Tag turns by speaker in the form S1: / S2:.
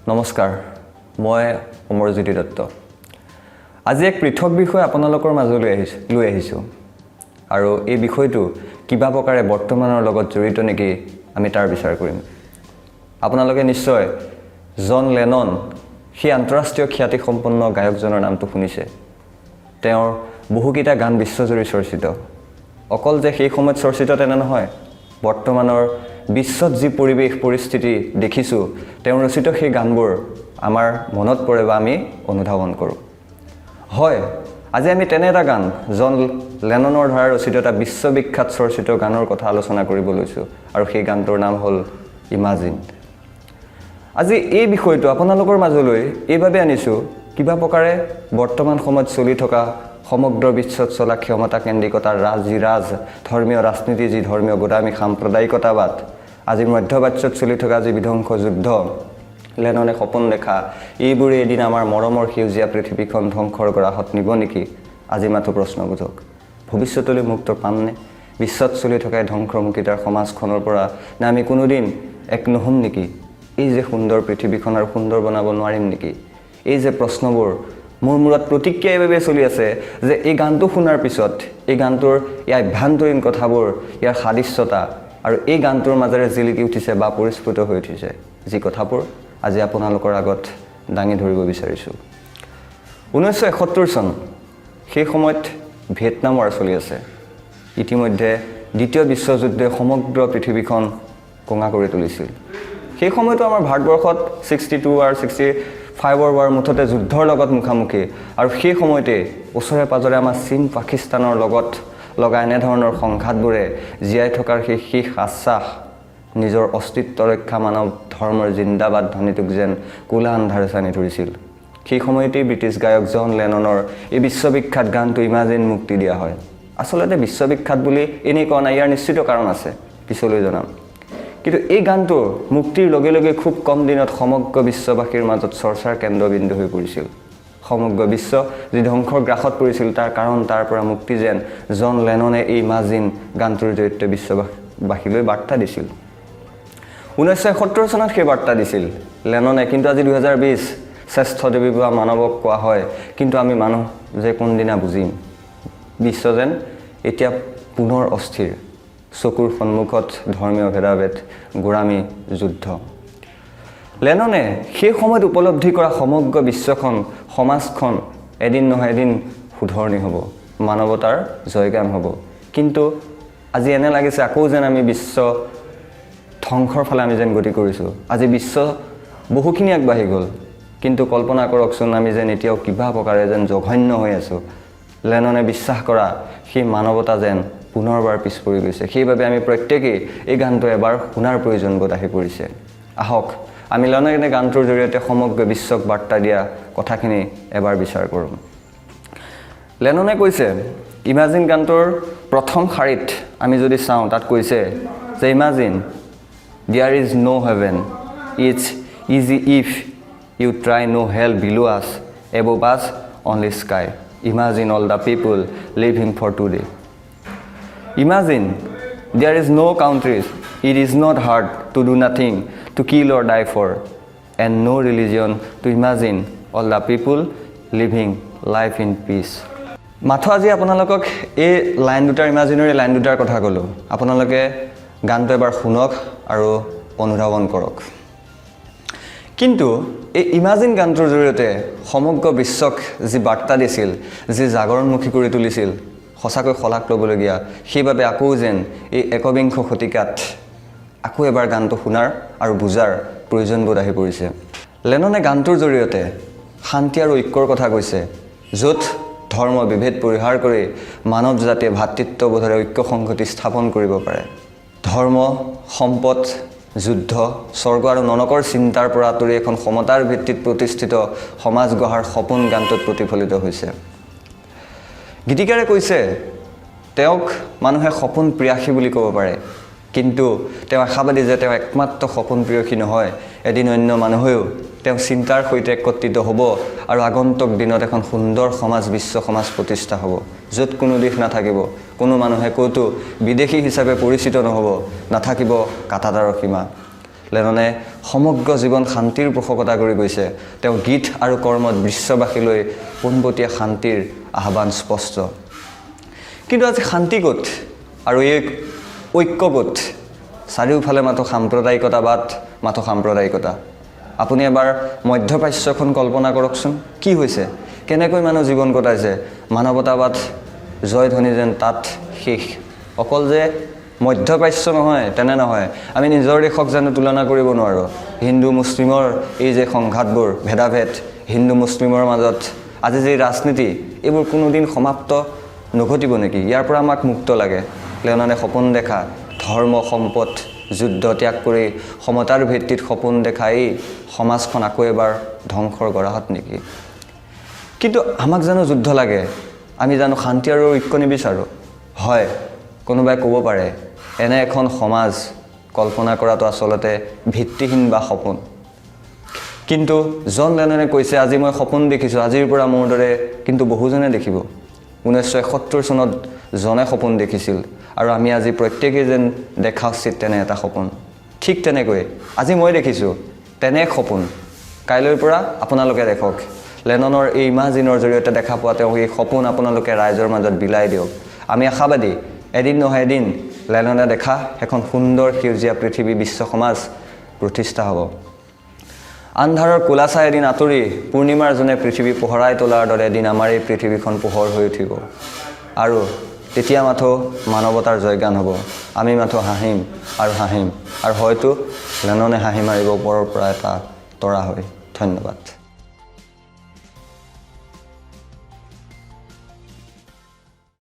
S1: নমস্কাৰ মই অমৰজ্যোতি দত্ত আজি এক পৃথক বিষয় আপোনালোকৰ মাজলৈ লৈ আহিছোঁ আৰু এই বিষয়টো কিবা প্ৰকাৰে বৰ্তমানৰ লগত জড়িত নেকি আমি তাৰ বিচাৰ কৰিম আপোনালোকে নিশ্চয় জন লেনন সেই আন্তঃৰাষ্ট্ৰীয় খ্যাতিসম্পন্ন গায়কজনৰ নামটো শুনিছে তেওঁৰ বহুকেইটা গান বিশ্বজুৰি চৰ্চিত অকল যে সেই সময়ত চৰ্চিত তেনে নহয় বৰ্তমানৰ বিশ্বত যি পৰিৱেশ পৰিস্থিতি দেখিছোঁ তেওঁ ৰচিত সেই গানবোৰ আমাৰ মনত পৰে বা আমি অনুধাৱন কৰোঁ হয় আজি আমি তেনে এটা গান জন লেননৰ দ্বাৰা ৰচিত এটা বিশ্ববিখ্যাত চৰ্চিত গানৰ কথা আলোচনা কৰিব লৈছোঁ আৰু সেই গানটোৰ নাম হ'ল ইমাজিন আজি এই বিষয়টো আপোনালোকৰ মাজলৈ এইভাবে আনিছোঁ কিবা প্ৰকাৰে বৰ্তমান সময়ত চলি থকা সমগ্ৰ বিশ্বত চলা ক্ষমতাকেন্দ্ৰিকতাৰ ৰাজ ধৰ্মীয় ৰাজনীতি যি ধৰ্মীয় গোদামী সাম্প্ৰদায়িকতাবাদ আজিৰ মধ্যপ্ৰাচ্যত চলি থকা যি বিধ্বংস যুদ্ধ লেননে সপোন দেখা এইবোৰে এদিন আমাৰ মৰমৰ সেউজীয়া পৃথিৱীখন ধ্বংসৰ গৰাহত নিব নেকি আজি মাথো প্ৰশ্নবোধক ভৱিষ্যতলৈ মুক্ত পামনে বিশ্বত চলি থকা ধ্বংসমুখিতাৰ সমাজখনৰ পৰা না আমি কোনোদিন এক নহম নেকি এই যে সুন্দৰ পৃথিৱীখন আৰু সুন্দৰ বনাব নোৱাৰিম নেকি এই যে প্ৰশ্নবোৰ মোৰ মূৰত প্ৰতিক্ৰিয়া এইভাবে চলি আছে যে এই গানটো শুনাৰ পিছত এই গানটোৰ ইয়াৰ আভ্যন্তৰীণ কথাবোৰ ইয়াৰ সাদৃশ্যতা আৰু এই গানটোৰ মাজেৰে জিলিকি উঠিছে বা পৰিস্ফুট হৈ উঠিছে যি কথাবোৰ আজি আপোনালোকৰ আগত দাঙি ধৰিব বিচাৰিছোঁ 1971 চন সেই সময়ত ভিয়েটনাম ৱাৰ চলি আছে ইতিমধ্যে দ্বিতীয় বিশ্বযুদ্ধে সমগ্ৰ পৃথিৱীখন কঙা কৰি তুলিছিল সেই সময়তো আমাৰ ভাৰতবৰ্ষত 62 আৰু 65 ৱাৰ মুঠতে যুদ্ধৰ লগত মুখামুখি আৰু সেই সময়তে ওচৰে পাজৰে আমাৰ চীন পাকিস্তানৰ লগত লগা এনে ধৰণৰ সংঘাতবোৰে জীয়াই থকাৰ সেই শেষ আশ্বাস নিজৰ অস্তিত্ব ৰক্ষা মানৱ ধৰ্মৰ জিন্দাবাদ ধ্বনিটোক যেন কোলা আন্ধাৰে চানি ধৰিছিল সেই সময়তে ব্ৰিটিছ গায়ক জন লেননৰ এই বিশ্ববিখ্যাত গানটো ইমাজিন মুক্তি দিয়া হয় আসলতে বিশ্ববিখ্যাত বুলি এনেই কোৱা নাই ইয়াৰ নিশ্চিত কাৰণ আছে পিছলৈ জনাম কিন্তু এই গানটো মুক্তিৰ লগে লগে খুব কম দিনত সমগ্ৰ বিশ্ববাসীৰ মাজত চৰ্চাৰ কেন্দ্ৰবিন্দু হৈ পৰিছিল সমগ্ৰ বিশ্ব যি ধ্বংসৰ গ্ৰাসত পৰিছিল তাৰ কাৰণ তাৰ পৰা মুক্তি যেন জন লেননে এই ইমাজিন গানটোৰ জৰিয়তে বিশ্ববাসীলৈ বাৰ্তা দিছিল 1971 চনত সেই বাৰ্তা দিছিল লেননে কিন্তু আজি 2020 শ্ৰেষ্ঠ দেৱী বা মানৱক কোৱা হয় কিন্তু আমি মানুহ যে কোনদিনা বুজিম বিশ্ব যেন এতিয়া পুনৰ অস্থিৰ চকুৰ সন্মুখত ধৰ্মীয় ভেদাভেদ গোৰামী যুদ্ধ লেননে সেই সময়ত উপলব্ধি কৰা সমগ্ৰ বিশ্বখন সমাজখন এদিন নহয় এদিন শুধৰণি হ'ব মানৱতাৰ জয়গান হ'ব কিন্তু আজি এনে লাগিছে আকৌ যেন আমি বিশ্ব ধ্বংসৰ ফালে আমি যেন গতি কৰিছোঁ আজি বিশ্ব বহুখিনি আগবাঢ়ি গ'ল কিন্তু কল্পনা কৰকচোন আমি যেন এতিয়াও কিবা প্ৰকাৰে যেন জঘন্য হৈ আছোঁ লেননে বিশ্বাস কৰা সেই মানৱতা যেন পুনৰবাৰ পিছ পৰি গৈছে সেইবাবে আমি প্ৰত্যেকেই এই গানটো এবাৰ শুনাৰ প্ৰয়োজন বোধ আহি পৰিছে আহক আমি লেননে গানটোৰ জৰিয়তে সমগ্ৰ বিশ্বক বাৰ্তা দিয়া কথাখিনি এবাৰ বিচাৰ কৰোঁ লেননে কৈছে ইমাজিন গানটোৰ প্ৰথম শাৰীত আমি যদি চাওঁ তাত কৈছে যে imagine there is no heaven it's easy if you try no hell below us above us only sky imagine all the people living for today imagine there is no countries it is not hard to do nothing to kill or die for and no religion to imagine all the people living life in peace মাথো আজি আপোনালোকক এই line দুটাৰ ইমাজিনাৰী line দুটাৰ কথা ক'লোঁ আপোনালোকে গানটো এবাৰ শুনক আৰু অনুধাৱন কৰক কিন্তু এই ইমাজিন গানটোৰ জৰিয়তে সমগ্ৰ বিশ্বক যি বাৰ্তা দিছিল যি জাগৰণমুখী কৰি তুলিছিল সঁচাকৈ শলাগ ল'বলগীয়া সেইবাবে আকৌ যেন এই একবিংশ শতিকাত আকৌ এবাৰ গানটো শুনাৰ আৰু বুজাৰ প্ৰয়োজনবোধ আহি পৰিছে লেননে গানটোৰ জৰিয়তে শান্তি আৰু ঐক্যৰ কথা কৈছে য'ত ধৰ্ম বিভেদ পৰিহাৰ কৰি মানৱ জাতিয়ে ভাতৃত্ববোধৰে ঐক্য সংহতি স্থাপন কৰিব পাৰে ধৰ্ম সম্পদ যুদ্ধ স্বৰ্গ আৰু নৰকৰ চিন্তাৰ পৰা আঁতৰি এখন সমতাৰ ভিত্তিত প্ৰতিষ্ঠিত সমাজ গঢ়াৰ সপোন গানটোত প্ৰতিফলিত হৈছে গীতিকাৰে কৈছে তেওঁক মানুহে সপোন প্ৰিয়াসী বুলি ক'ব পাৰে কিন্তু তেওঁ আশাবাদী যে তেওঁ একমাত্ৰ সপোন প্ৰিয়সী নহয় এদিন অন্য মানুহেও তেওঁ চিন্তাৰ সৈতে একত্ৰিত হ'ব আৰু আগন্তুক দিনত এখন সুন্দৰ সমাজ বিশ্ব সমাজ প্ৰতিষ্ঠা হ'ব য'ত কোনো দিশ নাথাকিব কোনো মানুহে ক'তো বিদেশী হিচাপে পৰিচিত নহ'ব নাথাকিব কাটাতাৰৰ সীমা লেননে সমগ্ৰ জীৱন শান্তিৰ পোষকতা কৰি গৈছে তেওঁ গীত আৰু কৰ্মত বিশ্ববাসীলৈ পোনপটীয়া শান্তিৰ আহ্বান স্পষ্ট কিন্তু আজি শান্তি ক'ত আৰু এই ঐক্য ক'ত চাৰিওফালে মাথো সাম্প্ৰদায়িকতাবাদ মাথো সাম্প্ৰদায়িকতা আপুনি এবাৰ মধ্যপ্ৰাচ্যখন কল্পনা কৰকচোন কি হৈছে কেনেকৈ মানুহ জীৱন কটাইছে মানৱতাবাদ জয়ধ্বনি যেন তাত শেষ অকল যে মধ্যপ্ৰাচ্য নহয় তেনে নহয় আমি নিজৰ দেশক জানো তুলনা কৰিব নোৱাৰোঁ হিন্দু মুছলিমৰ এই যে সংঘাতবোৰ ভেদাভেদ হিন্দু মুছলিমৰ মাজত আজি যে ৰাজনীতি এইবোৰ কোনোদিন সমাপ্ত নঘটিব নেকি ইয়াৰ পৰা আমাক মুক্ত লাগে লেননে সপোন দেখা ধৰ্ম সম্পদ যুদ্ধ ত্যাগ কৰি সমতাৰ ভিত্তিত সপোন দেখা এই সমাজখন আকৌ এবাৰ ধ্বংসৰ গৰাহত নেকি কিন্তু আমাক জানো যুদ্ধ লাগে আমি জানো শান্তি আৰু ঐক্য নিবিচাৰোঁ হয় কোনোবাই ক'ব পাৰে এনে এখন সমাজ কল্পনা কৰাটো আচলতে ভিত্তিহীন বা সপোন কিন্তু জন লেননে কৈছে আজি মই সপোন দেখিছোঁ আজিৰ পৰা মোৰ দৰে কিন্তু বহুজনে দেখিব 1971 চনত জনে সপোন দেখিছিল আৰু আমি আজি প্ৰত্যেকেই যেন দেখা উচিত তেনে এটা সপোন ঠিক তেনেকৈ আজি মই দেখিছোঁ তেনে সপোন কাইলৈৰ পৰা আপোনালোকে দেখক লেননৰ এই ইমাজিনৰ জৰিয়তে দেখা পোৱা তেওঁ এই সপোন আপোনালোকে ৰাইজৰ মাজত বিলাই দিয়ক আমি আশাবাদী এদিন নহয় এদিন লেননে দেখা এখন সুন্দৰ সেউজীয়া পৃথিৱী বিশ্ব সমাজ প্ৰতিষ্ঠা হ'ব আন্ধাৰৰ কোলাচা এদিন আঁতৰি পূৰ্ণিমাৰ জনে পৃথিৱী পোহৰাই তোলাৰ দৰে এদিন আমাৰ এই পৃথিৱীখন পোহৰ হৈ উঠিব আৰু তেতিয়া মাথো মানৱতাৰ জয়গান হ'ব আমি মাথো হাঁহিম আৰু হয়তো লেননে হাঁহি মাৰিব ওপৰৰ পৰা এটা তৰা হয় ধন্যবাদ